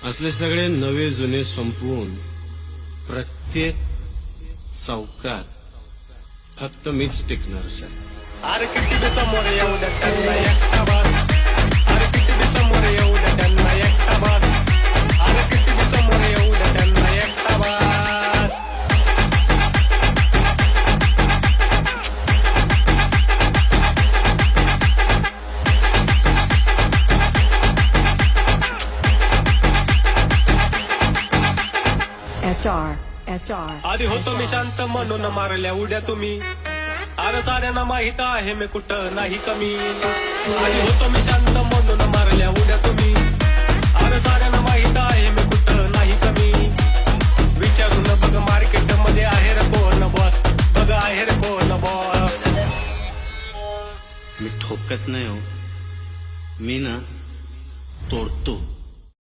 असले सगळे नवे जुने संपवून प्रत्येक चौकात फक्त मीच टिकणार सर. अरे किती बी समोर येऊ द्या त्यांना एकटा बस. अरे किती बी समोर येऊ द्या त्यांना एकटा बस. अरे किती बी समोर येऊ द्या त्यांना एकटा बस. HR. आधी होतो मी शांत म्हणून मारल्या उड्या तुम्ही. अरे साऱ्यांना माहित आहे मी कुठं नाही कमी. आधी होतो मी शांत म्हणून मारल्या उड्या तुम्ही. अरे साऱ्यांना माहित आहे मी कुठं नाही कमी. विचारून बघ मार्केट मध्ये आहे रे कोण बॉस. बघ आहे रे कोण बॉस. मी ठोकत नाही हो, मी ना